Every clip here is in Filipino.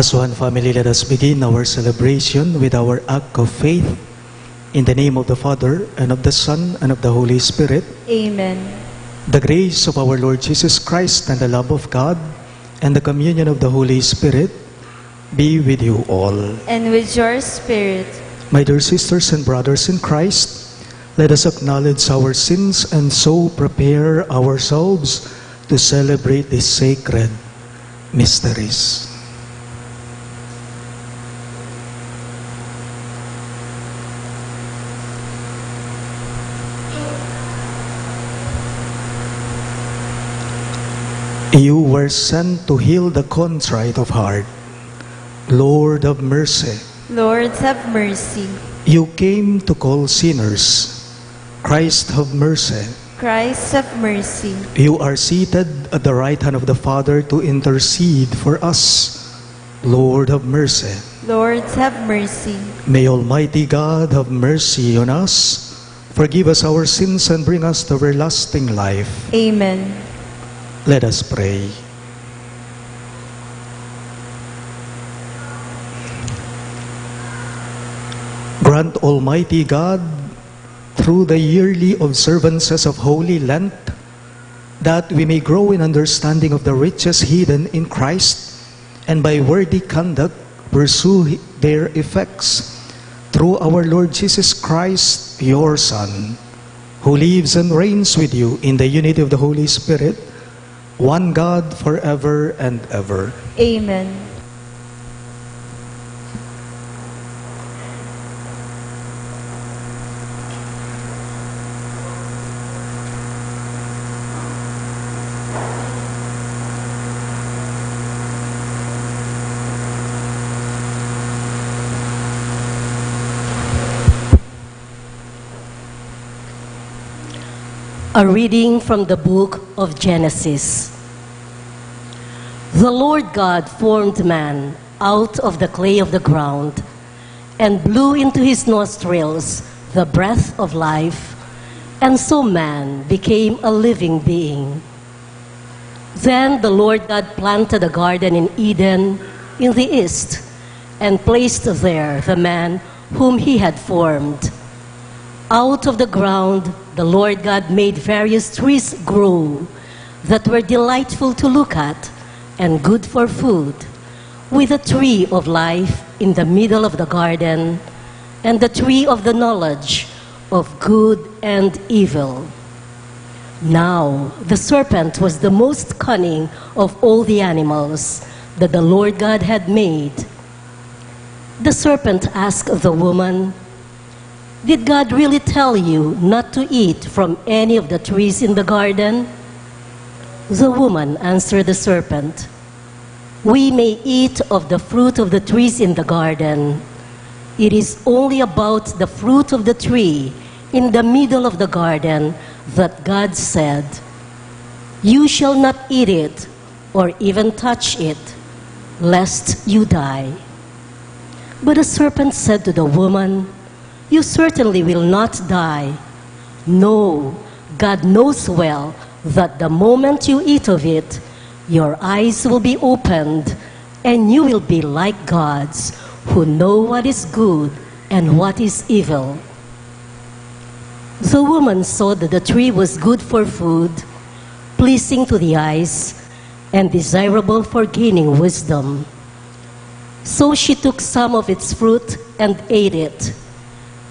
As one family, let us begin our celebration with our act of faith. In the name of the Father, and of the Son, and of the Holy Spirit. Amen. The grace of our Lord Jesus Christ, and the love of God, and the communion of the Holy Spirit be with you all. And with your spirit. My dear sisters and brothers in Christ, let us acknowledge our sins and so prepare ourselves to celebrate these sacred mysteries. You were sent to heal the contrite of heart. Lord of mercy. Lord, have mercy. You came to call sinners. Christ, have mercy. Christ, have mercy. You are seated at the right hand of the Father to intercede for us. Lord, have mercy. Lord, have mercy. May Almighty God have mercy on us, forgive us our sins, and bring us to everlasting life. Amen. Let us pray. Grant, Almighty God, through the yearly observances of Holy Lent, that we may grow in understanding of the riches hidden in Christ, and by worthy conduct pursue their effects. Through our Lord Jesus Christ, your Son, who lives and reigns with you in the unity of the Holy Spirit, one God, forever and ever. Amen. A reading from the book of Genesis. The Lord God formed man out of the clay of the ground and blew into his nostrils the breath of life, and so man became a living being. Then the Lord God planted a garden in Eden in the east and placed there the man whom he had formed. Out of the ground the Lord God made various trees grow that were delightful to look at and good for food, with a tree of life in the middle of the garden, and the tree of the knowledge of good and evil. Now the serpent was the most cunning of all the animals that the Lord God had made. The serpent asked the woman, "Did God really tell you not to eat from any of the trees in the garden?" The woman answered the serpent, "We may eat of the fruit of the trees in the garden. It is only about the fruit of the tree in the middle of the garden that God said, 'You shall not eat it or even touch it, lest you die.' But the serpent said to the woman, 'You certainly will not die. No, God knows well that the moment you eat of it, your eyes will be opened, and you will be like gods, who know what is good and what is evil.' The woman saw that the tree was good for food, pleasing to the eyes, and desirable for gaining wisdom. So she took some of its fruit and ate it.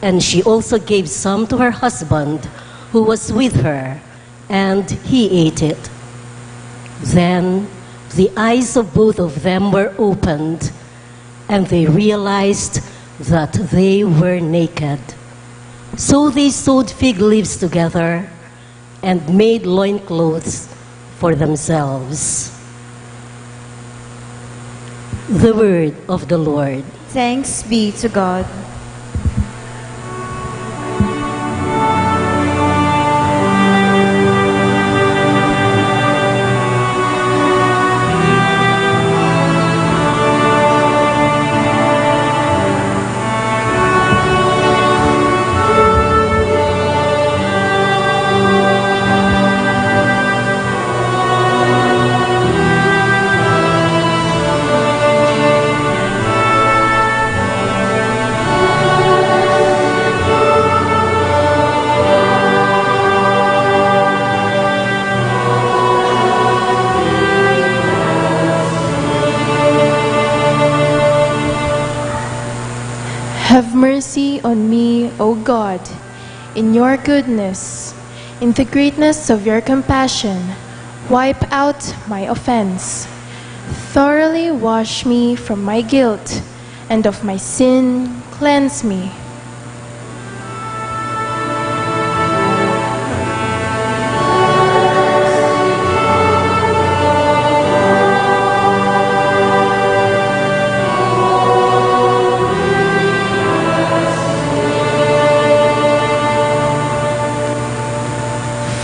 And she also gave some to her husband, who was with her, and he ate it. Then the eyes of both of them were opened, and they realized that they were naked. So they sewed fig leaves together and made loincloths for themselves." The word of the Lord. Thanks be to God. Have mercy on me, O God, in your goodness. In the greatness of your compassion, wipe out my offense. Thoroughly wash me from my guilt, and of my sin cleanse me.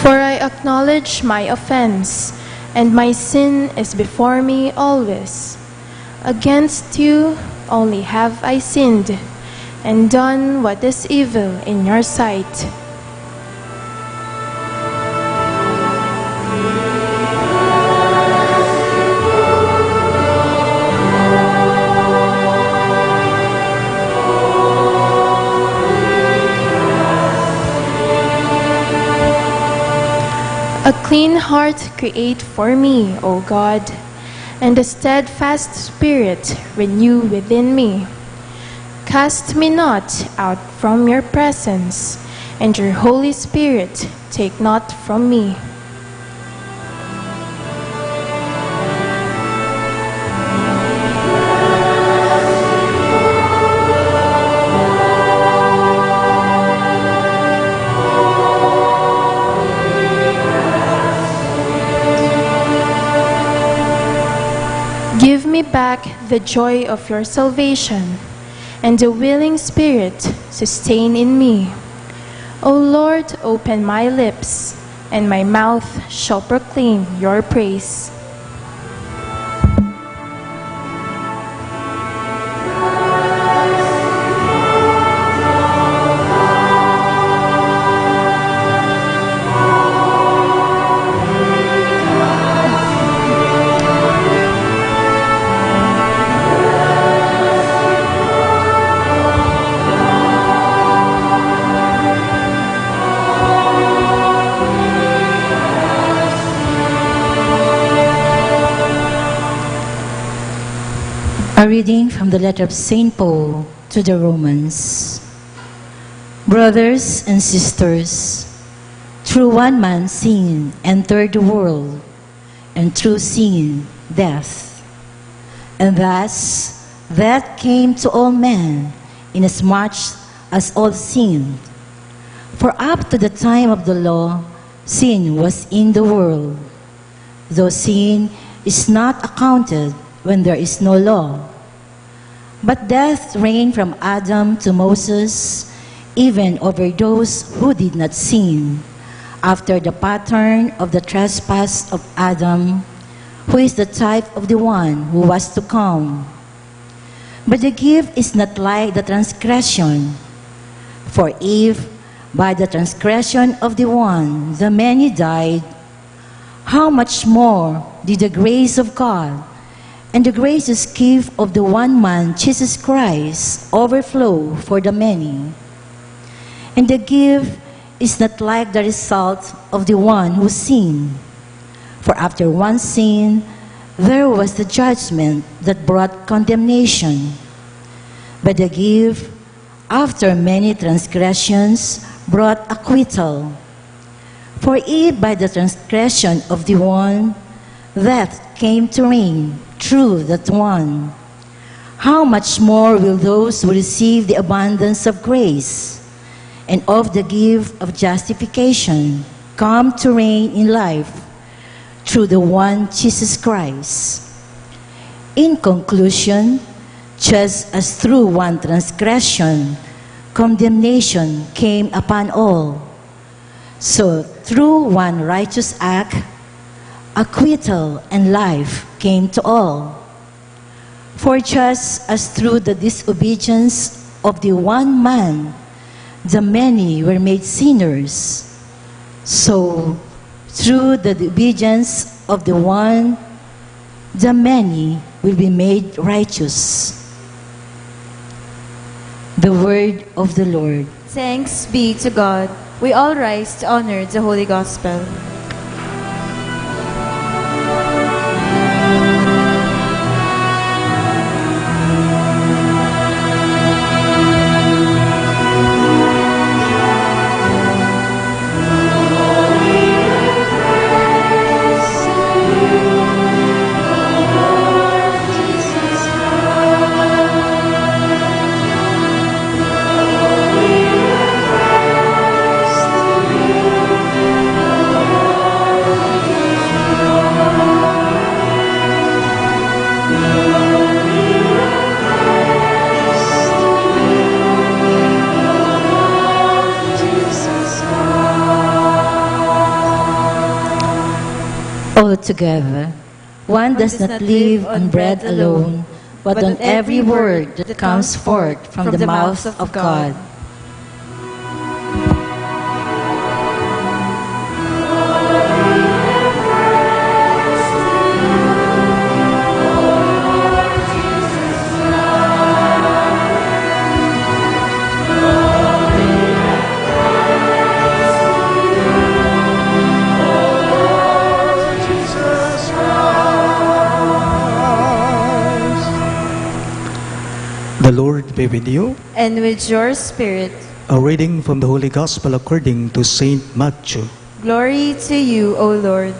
For I acknowledge my offense, and my sin is before me always. Against you only have I sinned, and done what is evil in your sight. A clean heart create for me, O God, and a steadfast spirit renew within me. Cast me not out from your presence, and your Holy Spirit take not from me. Give me back the joy of your salvation, and a willing spirit sustain in me. O Lord, open my lips, and my mouth shall proclaim your praise. A reading from the letter of St. Paul to the Romans. Brothers and sisters, through one man sin entered the world, and through sin death. And thus death came to all men, inasmuch as all sinned. For up to the time of the law, sin was in the world, though sin is not accounted when there is no law. But death reigned from Adam to Moses, even over those who did not sin, after the pattern of the trespass of Adam, who is the type of the one who was to come. But the gift is not like the transgression. For if by the transgression of the one the many died, how much more did the grace of God and the gracious gift of the one man, Jesus Christ, overflow for the many? And the gift is not like the result of the one who sinned. For after one sin, there was the judgment that brought condemnation. But the gift, after many transgressions, brought acquittal. For if by the transgression of the one, death came to reign through that one, how much more will those who receive the abundance of grace and of the gift of justification come to reign in life through the one Jesus Christ? In conclusion, just as through one transgression condemnation came upon all, so through one righteous act acquittal and life came to all. For just as through the disobedience of the one man the many were made sinners, so through the obedience of the one the many will be made righteous. The word of the Lord. Thanks be to God. We all rise to honor the Holy Gospel. together. One does not live on bread alone, but on every word that comes forth from the mouth of God. The Lord be with you. And with your spirit. A reading from the Holy Gospel according to Saint Matthew. Glory to you, O Lord.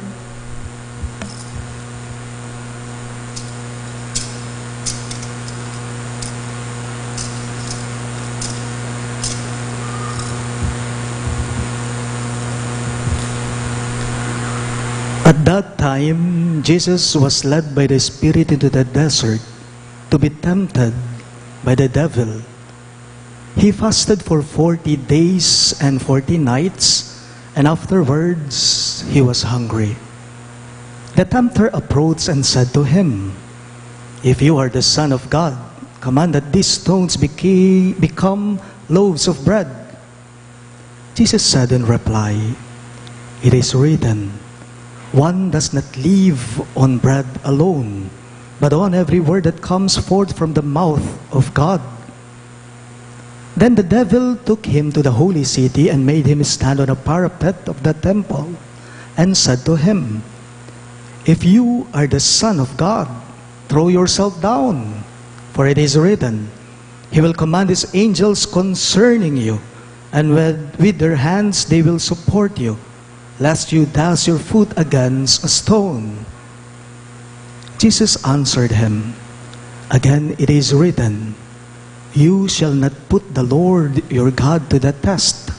At that time, Jesus was led by the Spirit into the desert to be tempted by the devil. He fasted for 40 days and 40 nights, and afterwards he was hungry. The tempter approached and said to him, "If you are the Son of God, command that these stones become loaves of bread." Jesus said in reply, "It is written, one does not live on bread alone, but on every word that comes forth from the mouth of God." Then the devil took him to the holy city and made him stand on a parapet of the temple and said to him, "If you are the Son of God, throw yourself down, for it is written, He will command His angels concerning you, and with their hands they will support you, lest you dash your foot against a stone." Jesus answered him, "Again it is written, you shall not put the Lord your God to the test."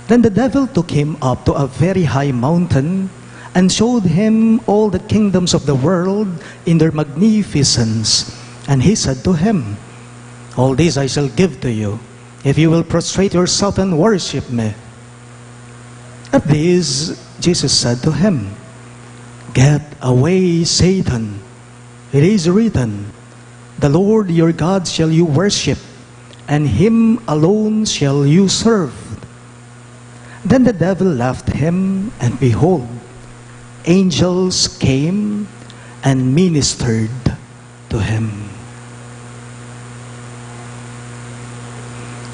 Then the devil took him up to a very high mountain and showed him all the kingdoms of the world in their magnificence. And he said to him, "All this I shall give to you, if you will prostrate yourself and worship me." At this, Jesus said to him, "Get away, Satan. It is written, the Lord your God shall you worship, and Him alone shall you serve." Then the devil left him, and behold, angels came and ministered to him.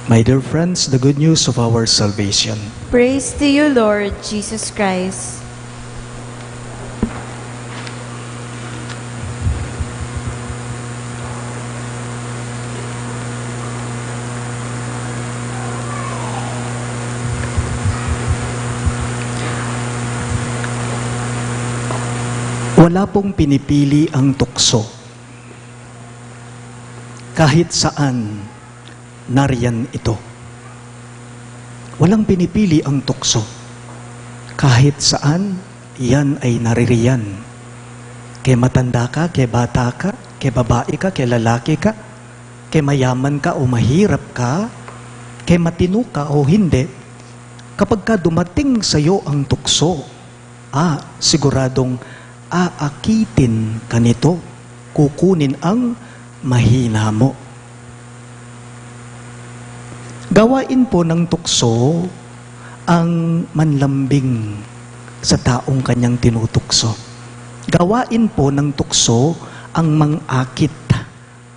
My dear friends, the good news of our salvation. Praise to you, Lord Jesus Christ. Wala pong pinipili ang tukso. Kahit saan, nariyan ito. Walang pinipili ang tukso. Kahit saan, yan ay naririyan. Kay matanda ka, kay bata ka, kay babae ka, kay lalaki ka, kay mayaman ka o mahirap ka, kay matino ka o hindi, kapag ka dumating sa iyo ang tukso, siguradong aakitin ka nito, kukunin ang mahina mo. Gawain po ng tukso ang manlambing sa taong kanyang tinutukso. Gawain po ng tukso ang mangakit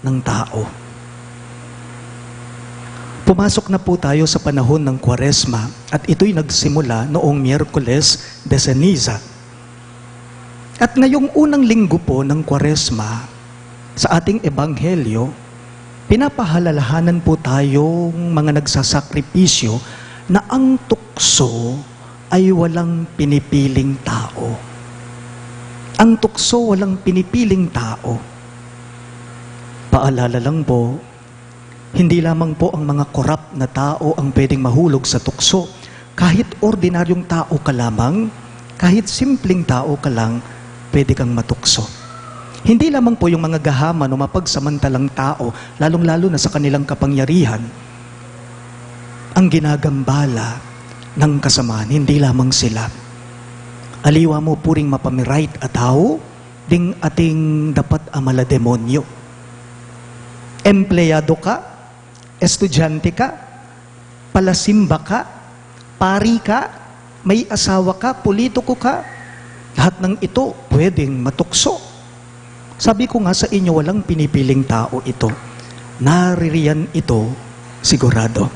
ng tao. Pumasok na po tayo sa panahon ng Kwaresma at ito'y nagsimula noong Miyerkules de Ceniza. At ngayong unang linggo po ng Kwaresma, sa ating Ebanghelyo, pinapahalalahanan po tayong mga nagsasakripisyo na ang tukso ay walang pinipiling tao. Ang tukso walang pinipiling tao. Paalala lang po, hindi lamang po ang mga korap na tao ang pwedeng mahulog sa tukso. Kahit ordinaryong tao ka lamang, kahit simpleng tao ka lang, pwede kang matukso. Hindi lamang po yung mga gahaman o mapagsamantalang tao, lalong-lalo na sa kanilang kapangyarihan, ang ginagambala ng kasamaan, hindi lamang sila. Aliwa mo puring mapamirait a tao, ding ating dapat amala demonyo. Empleyado ka, estudyante ka, palasimba ka, pari ka, may asawa ka, politiko ka, lahat ng ito pwedeng matukso. Sabi ko nga sa inyo, walang pinipiling tao ito. Naririyan ito sigurado.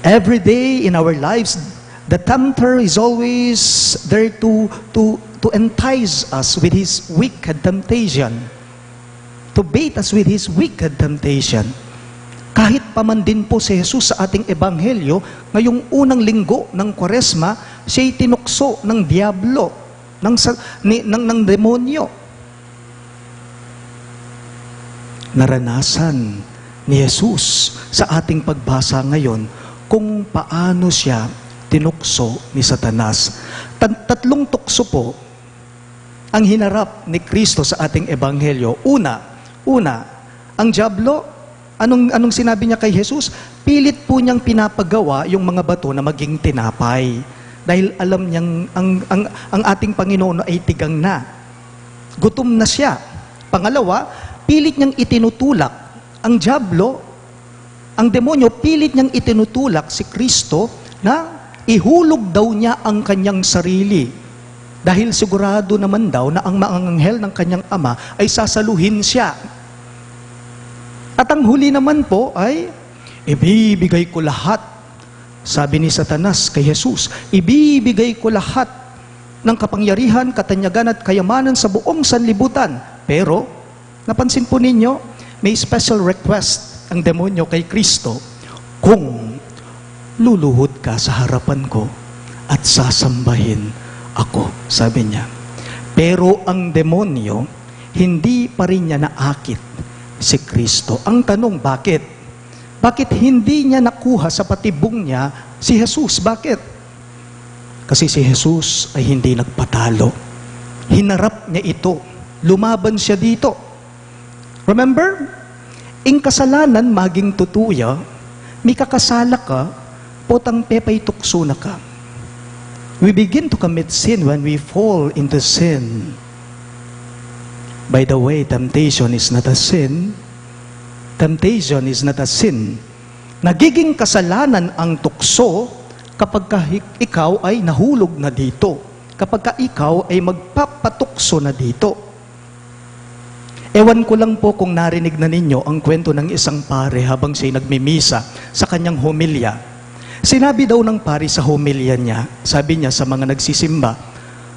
Every day in our lives, the tempter is always there to entice us with his wicked temptation. To bait us with his wicked temptation. Kahit pa man din po si Jesus sa ating ebanghelyo, ngayong unang linggo ng Kwaresma, siya'y tinukso ng diablo, ng demonyo. Naranasan ni Jesus sa ating pagbasa ngayon kung paano siya tinukso ni Satanas. Tatlong tukso po ang hinarap ni Kristo sa ating ebanghelyo. Una, ang diablo, anong sinabi niya kay Jesus? Pilit po niyang pinapagawa yung mga bato na maging tinapay. Dahil alam niyang ang ating Panginoon ay tigang na. Gutom na siya. Pangalawa, pilit niyang itinutulak ang diablo, ang demonyo, pilit niyang itinutulak si Kristo na ihulog daw niya ang kanyang sarili. Dahil sigurado naman daw na ang mga anghel ng kanyang ama ay sasaluhin siya. At ang huli naman po ay, ibibigay ko lahat. Sabi ni Satanas kay Jesus, ibibigay ko lahat ng kapangyarihan, katanyagan at kayamanan sa buong sanlibutan. Pero, napansin po ninyo, may special request ang demonyo kay Kristo, kung luluhod ka sa harapan ko at sasambahin ako, sabi niya. Pero ang demonyo, hindi pa rin niya naakit si Kristo. Ang tanong, bakit? Bakit hindi niya nakuha sa patibong niya si Jesus? Bakit? Kasi si Jesus ay hindi nagpatalo. Hinarap niya ito. Lumaban siya dito. Remember? Ing kasalanan maging tutuya, may kakasala ka, potang pepay tukso na ka. We begin to commit sin when we fall into sin. By the way, temptation is not a sin. Temptation is not a sin. Nagiging kasalanan ang tukso kapag ikaw ay nahulog na dito. Kapag ikaw ay magpapatukso na dito. Ewan ko lang po kung narinig na ninyo ang kwento ng isang pare habang siya'y nagmimisa sa kanyang homilya. Sinabi daw ng pare sa homilya niya, sabi niya sa mga nagsisimba,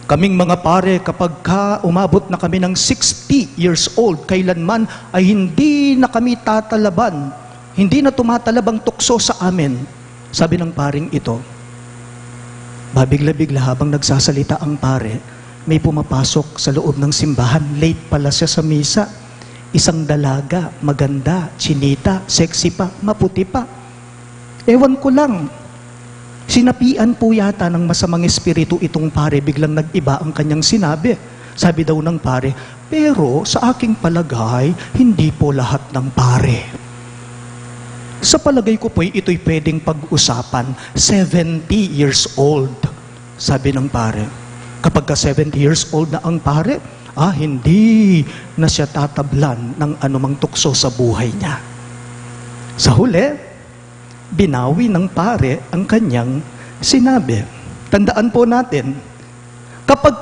kaming mga pare, kapag umabot na kami ng 60 years old, kailanman ay hindi na kami tatalaban. Hindi na tumatalabang tukso sa amin. Sabi ng paring ito, babigla-bigla habang nagsasalita ang pare, may pumapasok sa loob ng simbahan. Late pala siya sa misa. Isang dalaga, maganda, chinita, sexy pa, maputi pa. Ewan ko lang. Sinapian po yata ng masamang espiritu itong pare, biglang nag-iba ang kanyang sinabi. Sabi daw ng pare, pero sa aking palagay, hindi po lahat ng pare. Sa palagay ko po, ito'y pwedeng pag-usapan. 70 years old, sabi ng pare. Kapag ka 70 years old na ang pare, hindi na siya tatablan ng anumang tukso sa buhay niya. Sa huli, binawi ng pare ang kanyang sinabi. Tandaan po natin, kapag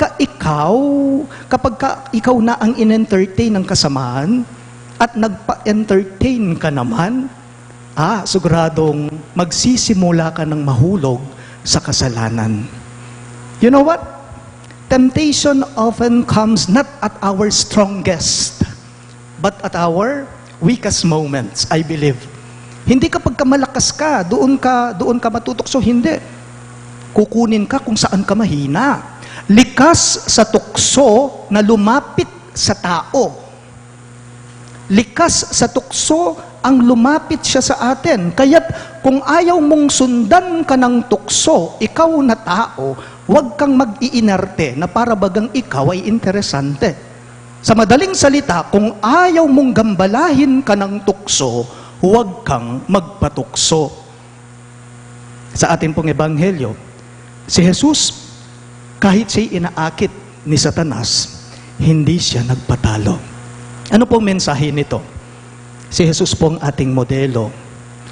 ka ikaw na ang in-entertain ng kasamaan at nagpa-entertain ka naman, siguradong magsisimula ka ng mahulog sa kasalanan. You know what? Temptation often comes not at our strongest, but at our weakest moments, I believe. Hindi kapag malakas ka, doon ka matutokso, hindi. Kukunin ka kung saan ka mahina. Likas sa tukso na lumapit sa tao. Likas sa tukso ang lumapit siya sa atin. Kaya't kung ayaw mong sundan ka ng tukso, ikaw na tao, huwag kang mag-iinarte na para bagang ikaw ay interesante. Sa madaling salita, kung ayaw mong gambalahin ka ng tukso, huwag kang magpatukso. Sa ating pong ebanghelyo, si Jesus, Kahit siya'y inaakit ni Satanas, hindi siya nagpatalo. Ano pong mensahe nito? Si Jesus po ang ating modelo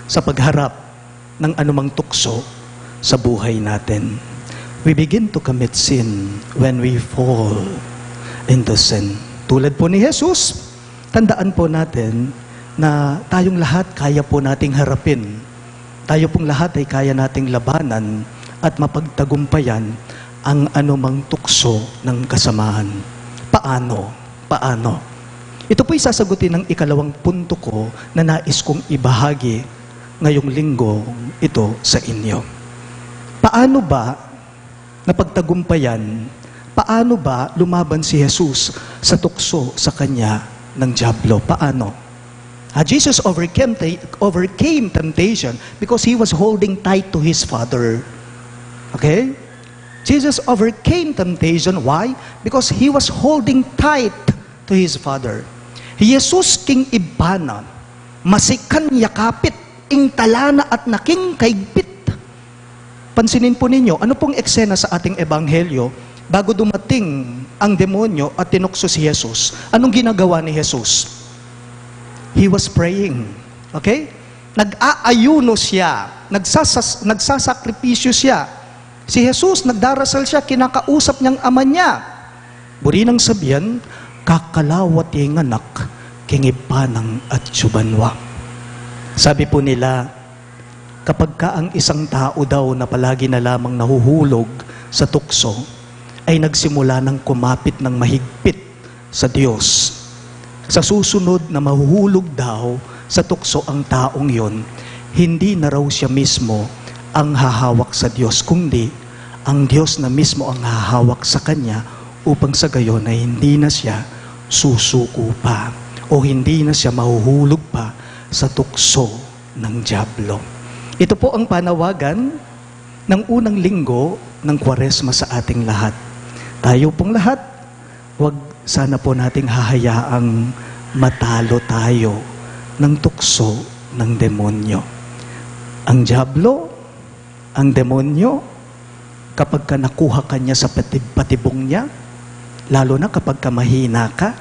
sa pagharap ng anumang tukso sa buhay natin. We begin to commit sin when we fall into sin. Tulad po ni Jesus, tandaan po natin na tayong lahat kaya po nating harapin. Tayo pong lahat ay kaya nating labanan at mapagtagumpayan ang anumang tukso ng kasamaan. Paano? Paano? Ito po'y sasagutin ng ikalawang punto ko na nais kong ibahagi ngayong linggo ito sa inyo. Paano ba napagtagumpayan? Paano ba lumaban si Jesus sa tukso sa kanya ng dyablo? Paano? Jesus overcame temptation because he was holding tight to his Father. Okay? Jesus overcame temptation. Why? Because he was holding tight to his Father. Jesus king ibana, masikan yakapit, ingtalana at naking kaigpit. Pansinin po ninyo, ano pong eksena sa ating ebanghelyo bago dumating ang demonyo at tinukso si Jesus? Anong ginagawa ni Jesus? He was praying. Okay? Nag-aayuno siya. Nagsasakripisyo siya. Si Jesus, nagdarasal siya, kinakausap niyang ama niya. Buri nang sabihan, kakalawat yung anak, kingipanang at subanwa. Sabi po nila, kapag ka ang isang tao daw na palagi na lamang nahuhulog sa tukso, ay nagsimula ng kumapit ng mahigpit sa Diyos. Sa susunod na mahuhulog daw sa tukso ang taong yon, hindi na raw siya mismo ang hahawak sa Diyos, kundi ang Diyos na mismo ang hahawak sa kanya upang sa gayon ay hindi na siya susuko pa o hindi na siya mahuhulog pa sa tukso ng dyablo. Ito po ang panawagan ng unang linggo ng Kwaresma sa ating lahat. Tayo pong lahat, huwag sana po nating hahayaang matalo tayo ng tukso ng demonyo. Ang dyablo, ang demonyo, kapag ka nakuha ka niya sa patibong niya, lalo na kapag ka mahina ka,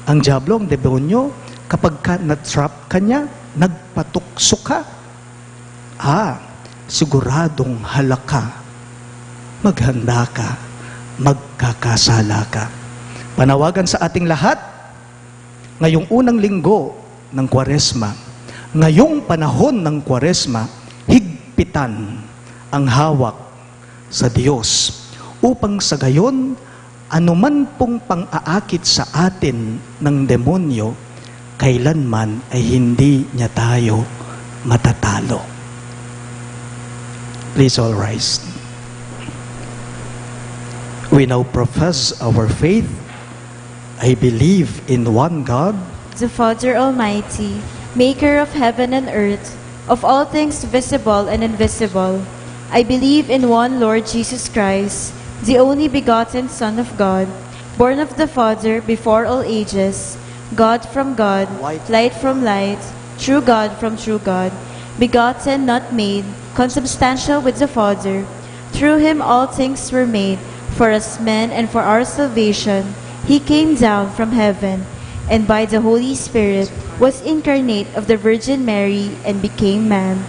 ang dyablo, ang demonyo, kapag ka na-trap ka niya, nagpatukso ka, siguradong halaka, maghanda ka, magkakasala ka. Panawagan sa ating lahat, ngayong unang linggo ng Kwaresma, ngayong panahon ng Kwaresma, higpitan ang hawak sa Diyos upang sa gayon, anuman pong pang-aakit sa atin ng demonyo, kailanman ay hindi niya tayo matatalo. Please all rise. We now profess our faith. I believe in one God, The Father Almighty, maker of heaven and earth, of all things visible and invisible. I believe in one Lord Jesus Christ, the only begotten Son of God, born of the Father before all ages, God from God, light from light, true God from true God, begotten, not made, consubstantial with the Father. Through him all things were made. For us men and for our salvation, he came down from heaven, and by the Holy Spirit was incarnate of the Virgin Mary and became man.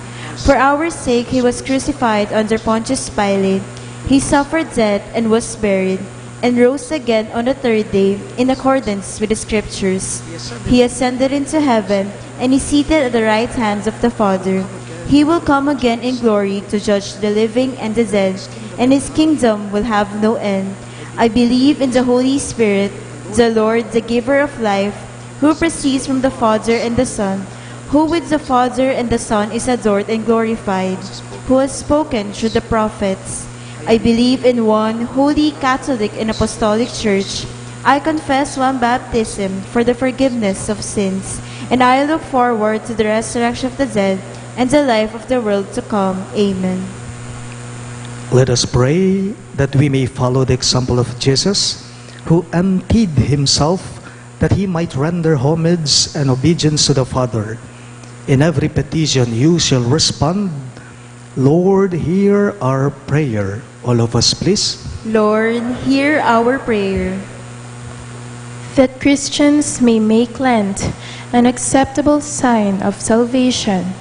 For our sake he was crucified under Pontius Pilate. He suffered death and was buried, and rose again on the third day in accordance with the Scriptures. He ascended into heaven, and is seated at the right hand of the Father. He will come again in glory to judge the living and the dead, and his kingdom will have no end. I believe in the Holy Spirit, the Lord, the giver of life, who proceeds from the Father and the Son, who with the Father and the Son is adored and glorified, who has spoken through the prophets. I believe in one holy Catholic and Apostolic Church. I confess one baptism for the forgiveness of sins, and I look forward to the resurrection of the dead and the life of the world to come. Amen. Let us pray that we may follow the example of Jesus, who emptied himself that he might render homage and obedience to the Father. In every petition you shall respond, Lord, hear our prayer. All of us, please. Lord, hear our prayer. That Christians may make Lent an acceptable sign of salvation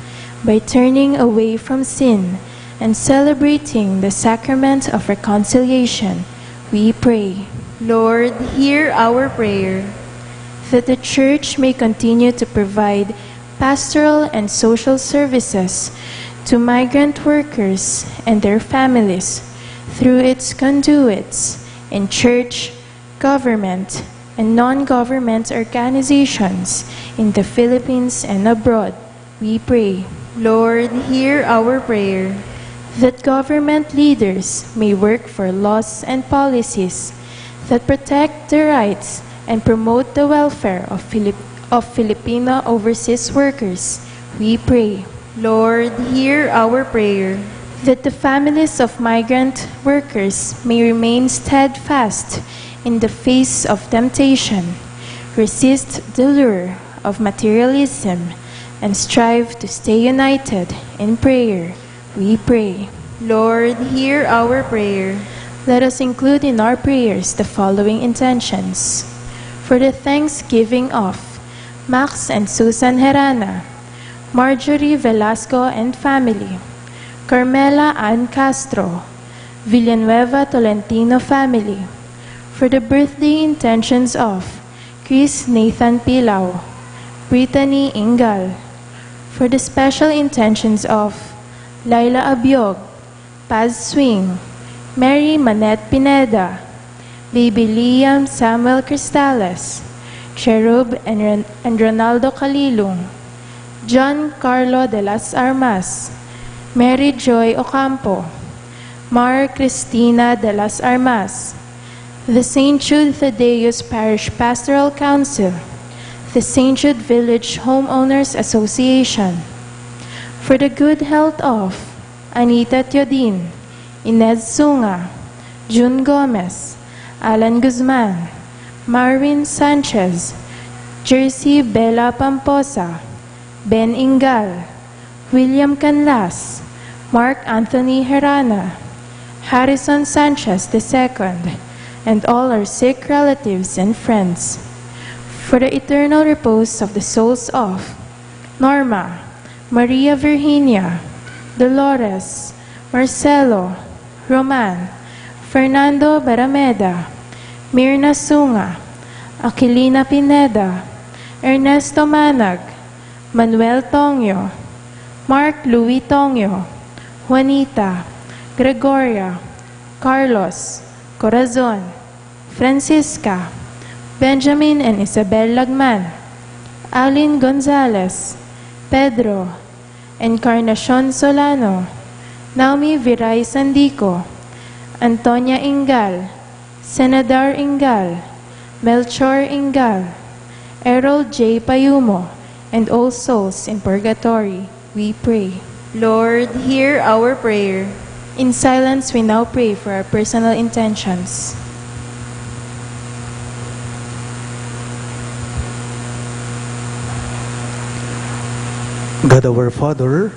by turning away from sin and celebrating the sacrament of reconciliation, we pray. Lord, hear our prayer. That the Church may continue to provide pastoral and social services to migrant workers and their families through its conduits in church, government, and non-government organizations in the Philippines and abroad, we pray. Lord, hear our prayer. That government leaders may work for laws and policies that protect the rights and promote the welfare of Filipino overseas workers, we pray. Lord, hear our prayer. That the families of migrant workers may remain steadfast in the face of temptation, resist the lure of materialism, and strive to stay united in prayer, we pray. Lord, hear our prayer. Let us include in our prayers the following intentions. For the thanksgiving of Max and Susan Herana, Marjorie Velasco and family, Carmela Ann Castro, Villanueva Tolentino family, for the birthday intentions of Chris Nathan Pilao, Brittany Ingal, for the special intentions of Laila Abiog, Paz Swing, Mary Manette Pineda, Baby Liam Samuel Cristales, Cherub and Ronaldo Calilung, John Carlo de las Armas, Mary Joy Ocampo, Mar Cristina de las Armas, the St. Jude Thaddeus Parish Pastoral Council, the St. Jude Village Homeowners Association, for the good health of Anita Teodin, Inez Sunga, June Gomez, Alan Guzman, Marvin Sanchez, Jersey Bella Pamposa, Ben Ingal, William Canlas, Mark Anthony Herana, Harrison Sanchez II, and all our sick relatives and friends. For the eternal repose of the souls of Norma, Maria Virginia, Dolores, Marcelo, Roman, Fernando Barameda, Mirna Sunga, Aquilina Pineda, Ernesto Manag, Manuel Tongyo, Mark Louis Tongyo, Juanita, Gregoria, Carlos, Corazon, Francisca, Benjamin and Isabel Lagman, Alin Gonzalez, Pedro, Encarnacion Solano, Naomi Viray Sandico, Antonia Ingal, Senador Ingal, Melchor Ingal, Errol J. Payumo, and all souls in purgatory, we pray. Lord, hear our prayer. In silence, we now pray for our personal intentions. God our Father,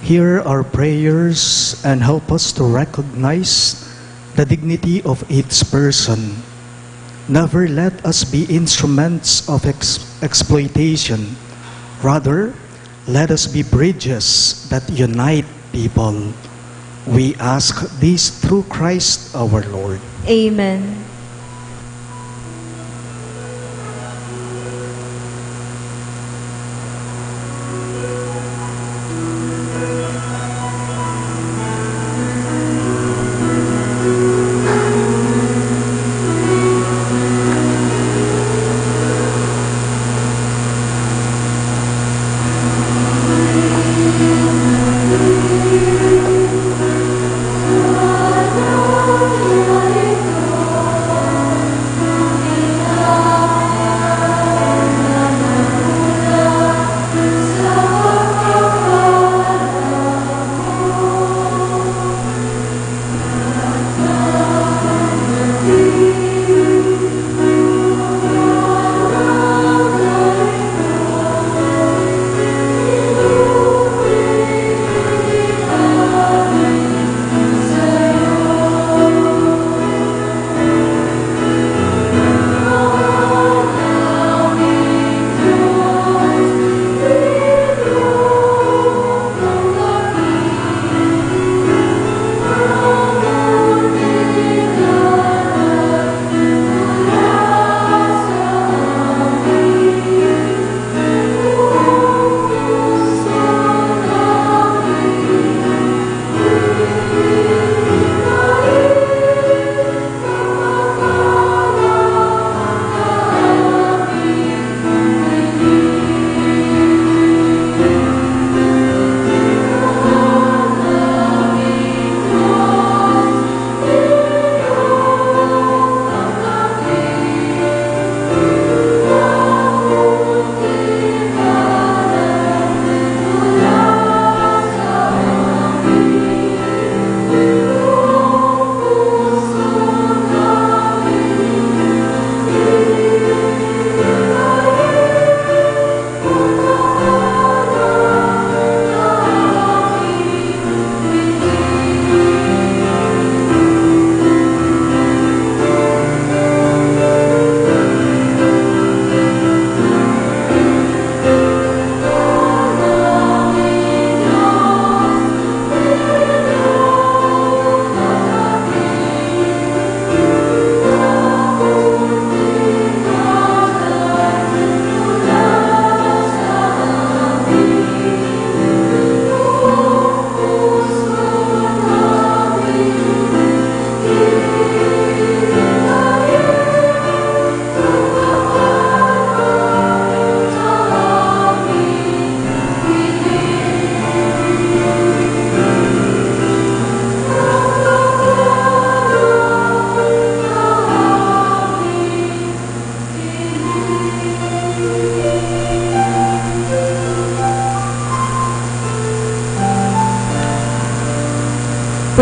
hear our prayers and help us to recognize the dignity of each person. Never let us be instruments of exploitation. Rather, let us be bridges that unite people. We ask this through Christ our Lord. Amen.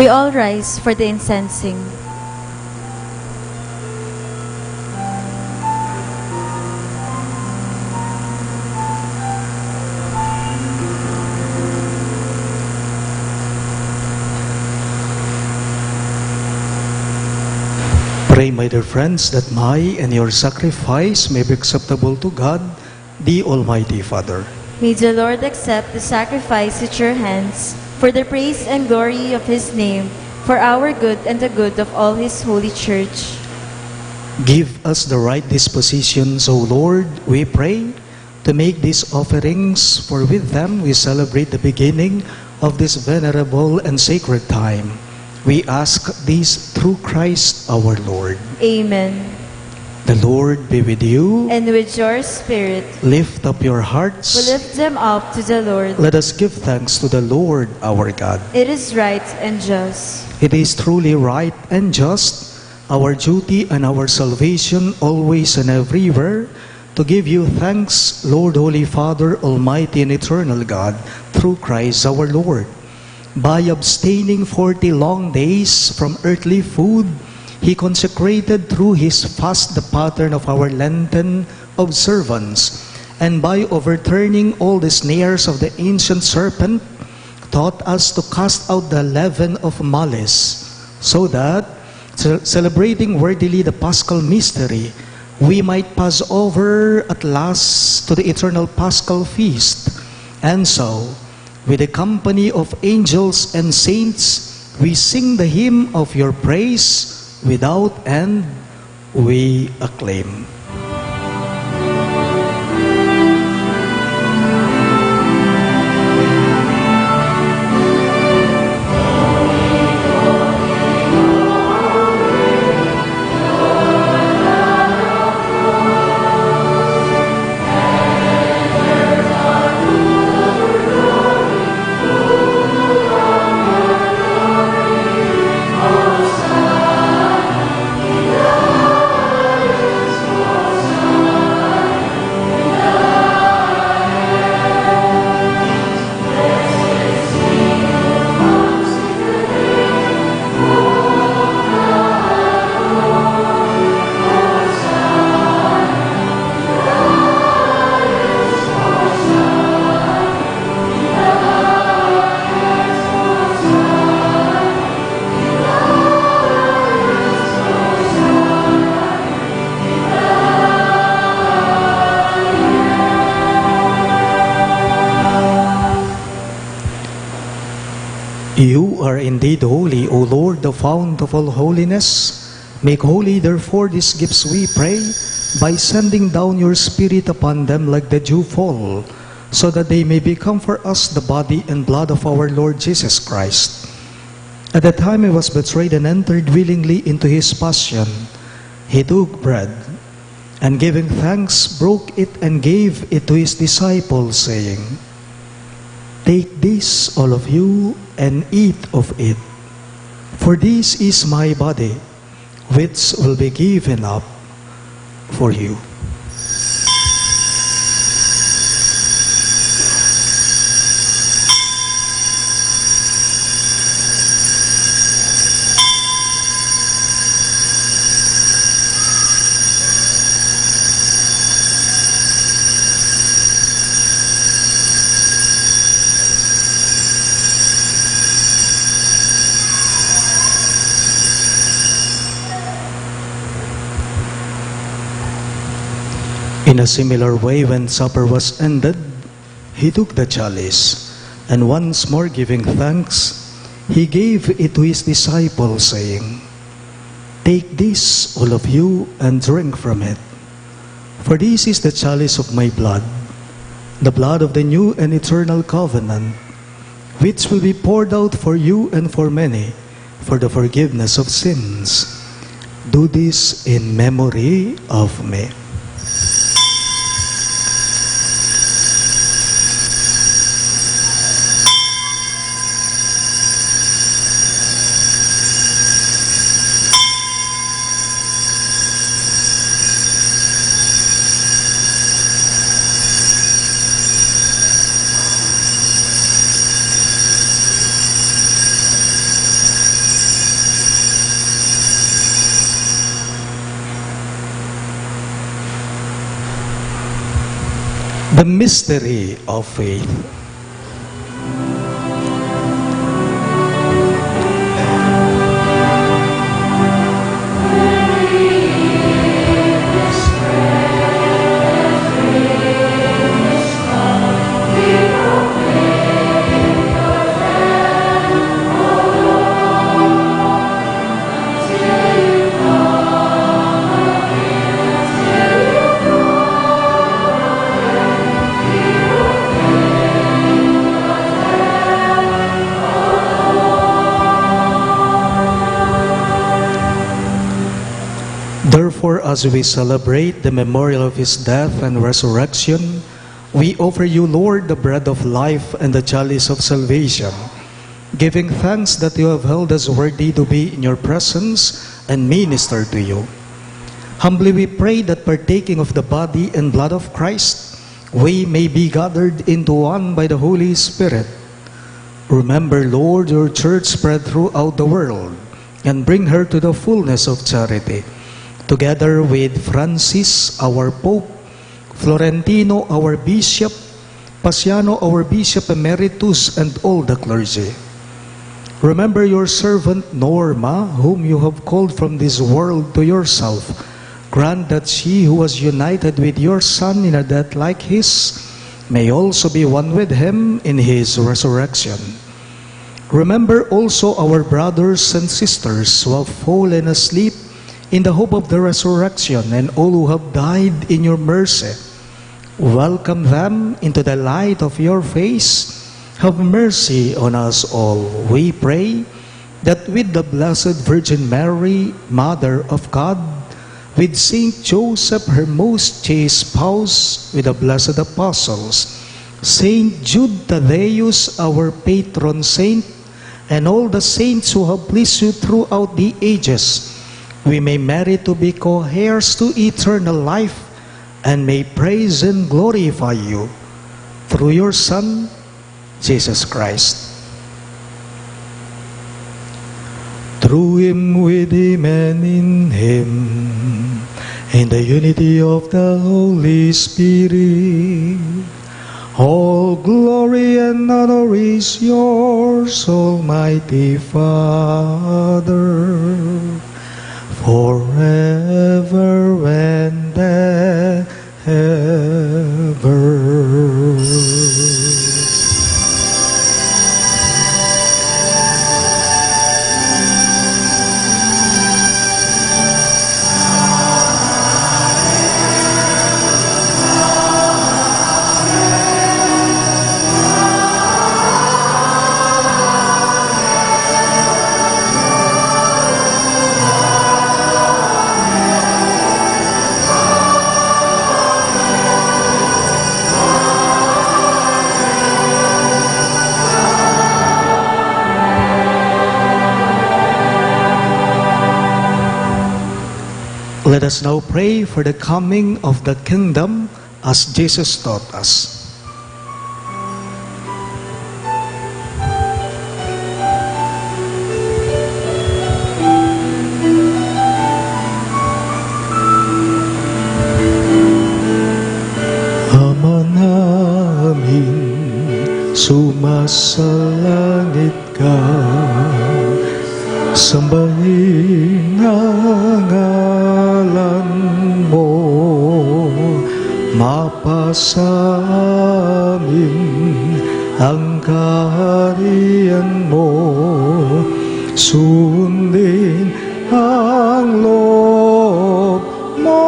We all rise for the incensing. Pray, my dear friends, that my and your sacrifice may be acceptable to God, the Almighty Father. May the Lord accept the sacrifice at your hands for the praise and glory of his name, for our good and the good of all his holy church. Give us the right dispositions, O Lord, we pray, to make these offerings, for with them we celebrate the beginning of this venerable and sacred time. We ask this through Christ our Lord. Amen. The Lord be with you. And with your spirit, Lift up your hearts. we lift them up to the Lord. Let us give thanks to the Lord our God. It is right and just. It is truly right and just, our duty and our salvation, always and everywhere, to give you thanks, Lord, Holy Father, Almighty and Eternal God, through Christ our Lord. By abstaining 40 long days from earthly food, He consecrated through His fast the pattern of our Lenten observance, and by overturning all the snares of the ancient serpent, taught us to cast out the leaven of malice, so that, celebrating worthily the Paschal mystery, we might pass over at last to the eternal Paschal feast. And so, with the company of angels and saints, we sing the hymn of your praise. Without end, we acclaim. You are indeed holy, O Lord, the fount of all holiness. Make holy, therefore, these gifts, we pray, by sending down your Spirit upon them like the dew fall, so that they may become for us the body and blood of our Lord Jesus Christ. At the time he was betrayed and entered willingly into his passion, he took bread, and giving thanks, broke it and gave it to his disciples, saying, "Take this, all of you, and eat of it. For this is my body, which will be given up for you." In a similar way, when supper was ended, he took the chalice, and once more giving thanks, he gave it to his disciples, saying, "Take this, all of you, and drink from it. For this is the chalice of my blood, the blood of the new and eternal covenant, which will be poured out for you and for many, for the forgiveness of sins. Do this in memory of me." The mystery of faith. Therefore, as we celebrate the memorial of his death and resurrection, we offer you, Lord, the bread of life and the chalice of salvation, giving thanks that you have held us worthy to be in your presence and minister to you. Humbly we pray that partaking of the body and blood of Christ, we may be gathered into one by the Holy Spirit. Remember, Lord, your church spread throughout the world, and bring her to the fullness of charity, together with Francis, our Pope, Florentino, our Bishop, Pasiano, our Bishop Emeritus, and all the clergy. Remember your servant Norma, whom you have called from this world to yourself. Grant that she who was united with your Son in a death like his may also be one with him in his resurrection. Remember also our brothers and sisters who have fallen asleep in the hope of the resurrection, and all who have died in your mercy. Welcome them into the light of your face. Have mercy on us all, we pray, that with the Blessed Virgin Mary, Mother of God, with Saint Joseph, her most chaste spouse, with the blessed apostles, Saint Jude Thaddeus, our patron saint, and all the saints who have pleased you throughout the ages, we may merit to be co-heirs to eternal life, and may praise and glorify you through your Son, Jesus Christ. Through him, with him, and in him, in the unity of the Holy Spirit, all glory and honor is yours, Almighty Father, forever and ever. Let us now pray for the coming of the kingdom as Jesus taught us. Ama namin, sumasalangit ka, sambahin ang ngalan mo, mapasa amin ang kaharian mo, sundin ang loob mo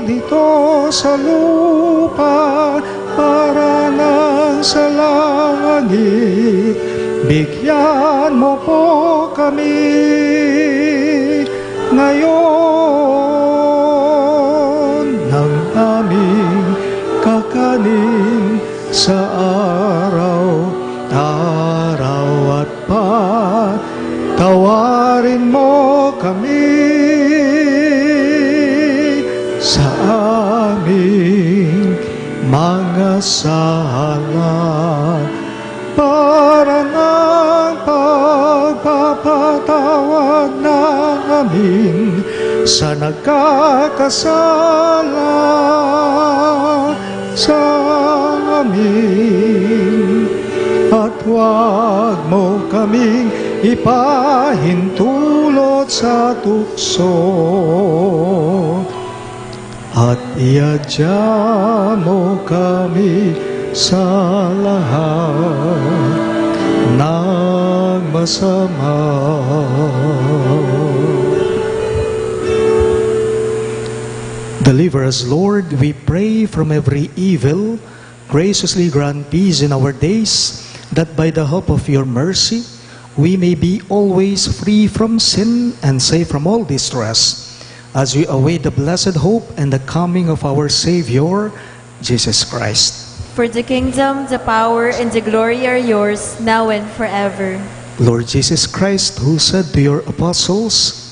dito sa lupa para nang sa langit. Bigyan mo po kami ngayon ng aming kakanin sa araw-araw, at patawarin mo kami sa aming mga sala, para ng pagpapatawad namin sa nagkakasala sa amin, at huwag mo kaming ipahintulot sa tukso, at iadya mo kami sa lahat ng masama. Deliver us, Lord, we pray, from every evil. Graciously grant peace in our days, that by the help of your mercy, we may be always free from sin and safe from all distress, as we await the blessed hope and the coming of our Savior, Jesus Christ. For the kingdom, the power, and the glory are yours, now and forever. Lord Jesus Christ, who said to your apostles,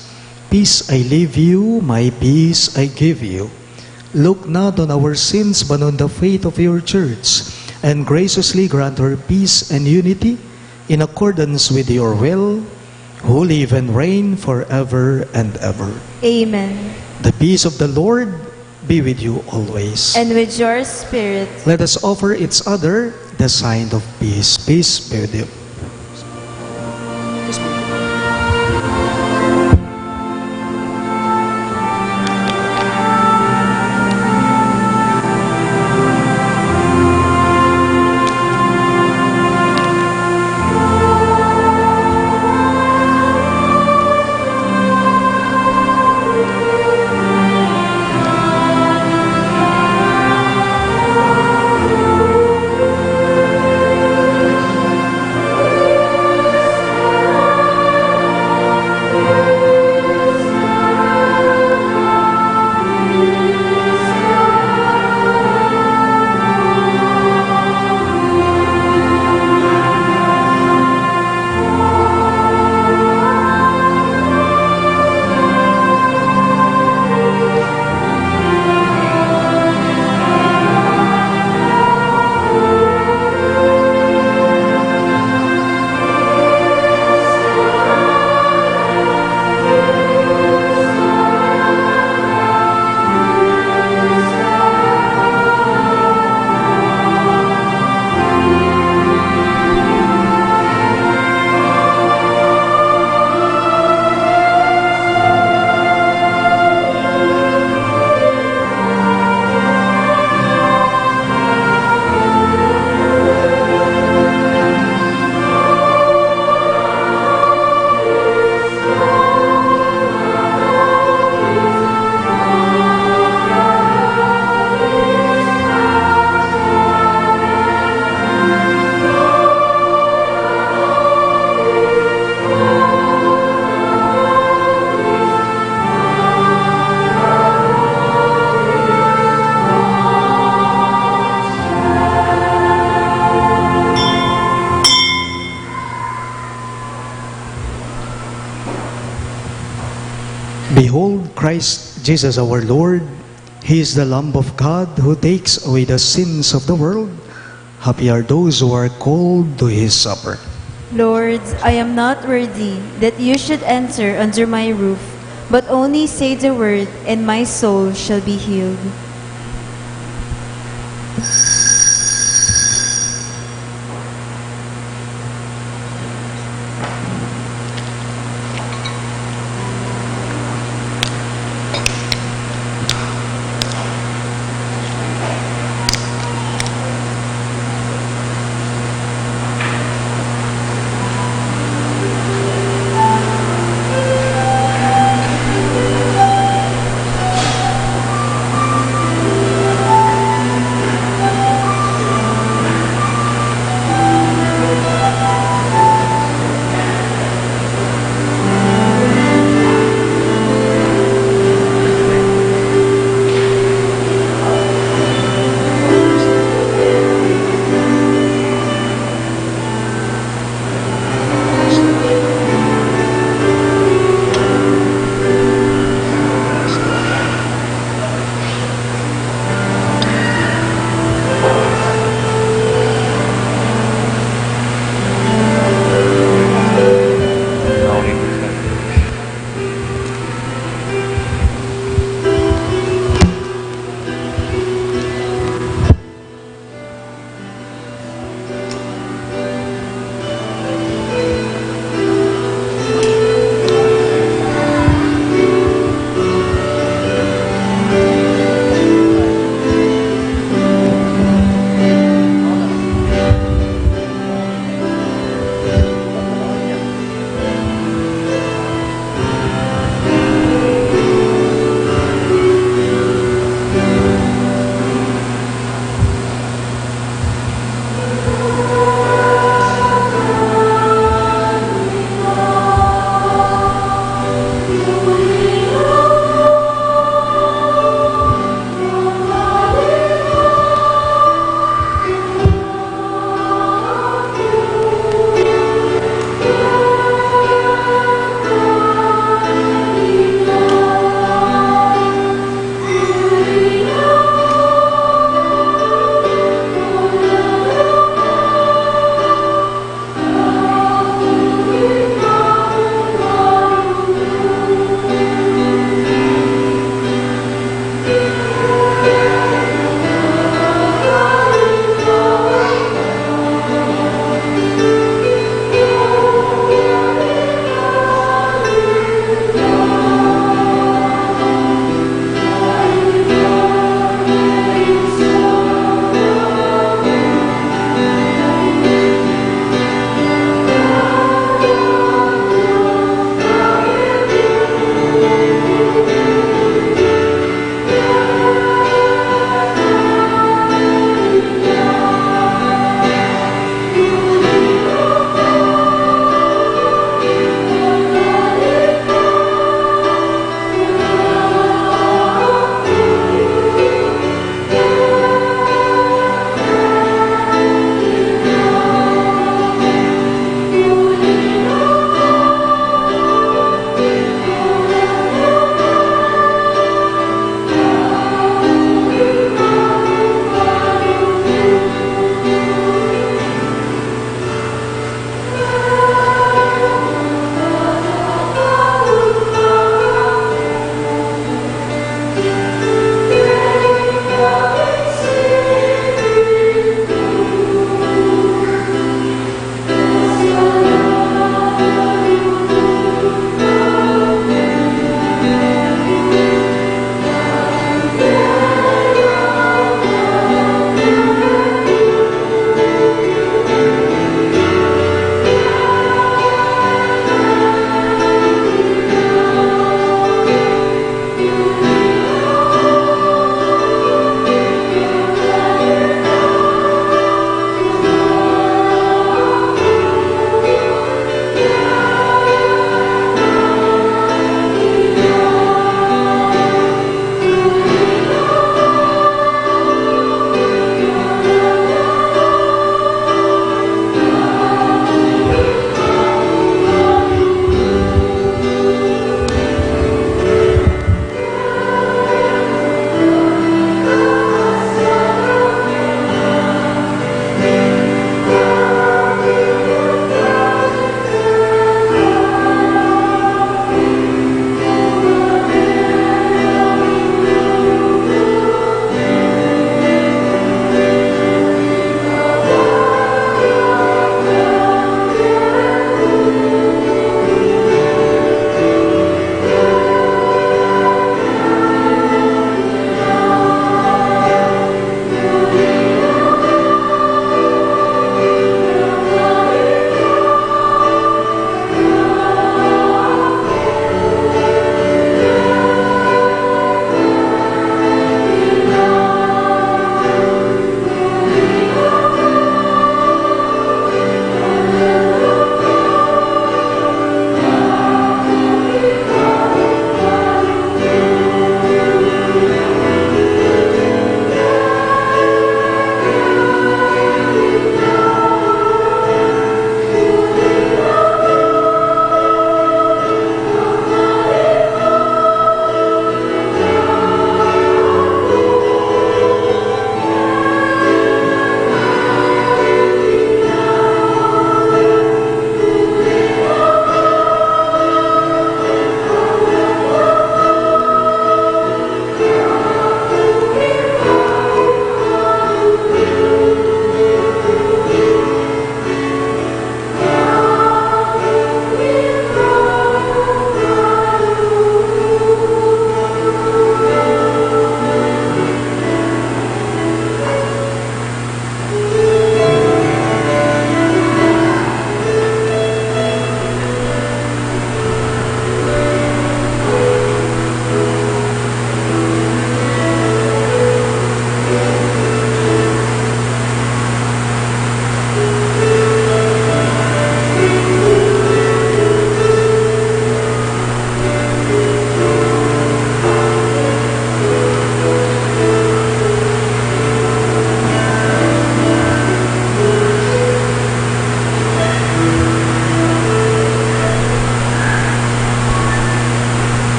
"Peace I leave you, my peace I give you," look not on our sins, but on the faith of your church, and graciously grant her peace and unity in accordance with your will, who live and reign forever and ever. Amen. The peace of the Lord be with you always. And with your spirit. Let us offer each other the sign of peace. Peace be with you. Behold Christ Jesus our Lord. He is the Lamb of God who takes away the sins of the world. Happy are those who are called to his supper. Lord, I am not worthy that you should enter under my roof, but only say the word, and my soul shall be healed.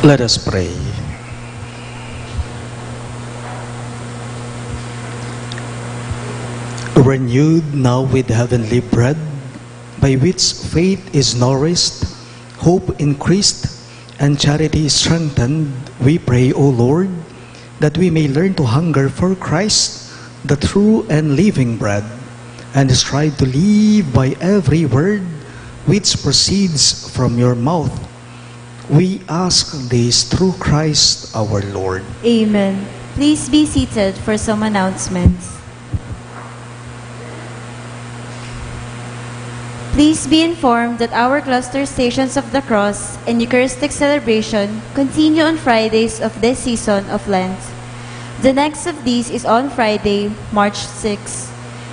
Let us pray. Renewed now with heavenly bread, by which faith is nourished, hope increased, and charity is strengthened, we pray, O Lord, that we may learn to hunger for Christ, the true and living bread, and strive to live by every word which proceeds from your mouth. We ask this through Christ our Lord. Amen. Please be seated for some announcements. Please be informed that our cluster Stations of the Cross and Eucharistic celebration continue on Fridays of this season of Lent. The next of these is on Friday, March 6.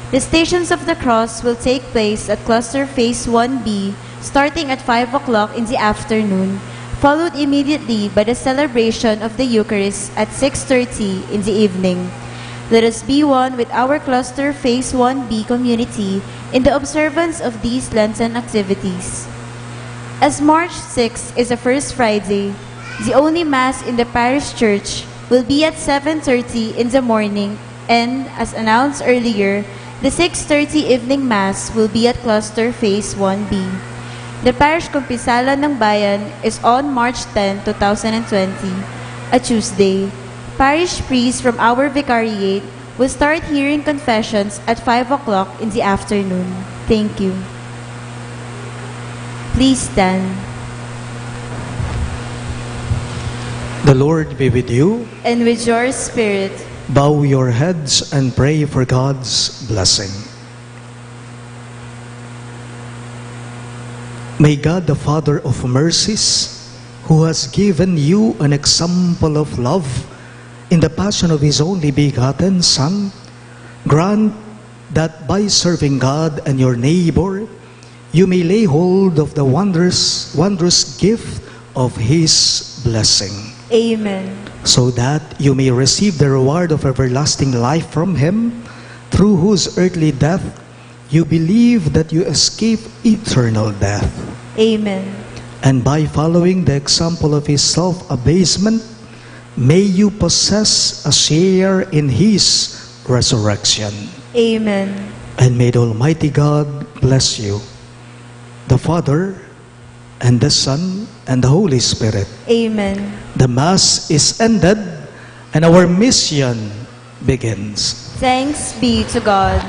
The Stations of the Cross will take place at Cluster Phase 1B starting at 5 o'clock in the afternoon, followed immediately by the celebration of the Eucharist at 6:30 in the evening. Let us be one with our Cluster Phase 1B community in the observance of these Lenten activities. As March 6 is the first Friday, the only Mass in the Parish Church will be at 7:30 in the morning, and as announced earlier, the 6:30 evening Mass will be at Cluster Phase 1B. The Parish Kumpisalan ng Bayan is on March 10, 2020, a Tuesday. Parish priests from our vicariate will start hearing confessions at 5 o'clock in the afternoon. Thank you. Please stand. The Lord be with you. And with your spirit, Bow your heads and pray for God's blessing. May God, the Father of mercies, who has given you an example of love in the passion of His only begotten Son, grant that by serving God and your neighbor, you may lay hold of the wondrous gift of His blessing, Amen. so that you may receive the reward of everlasting life from Him, through whose earthly death you believe that you escape eternal death. Amen. And by following the example of His self-abasement, may you possess a share in His resurrection. Amen. And may the Almighty God bless you, the Father, and the Son, and the Holy Spirit. Amen. The Mass is ended, and our mission begins. Thanks be to God.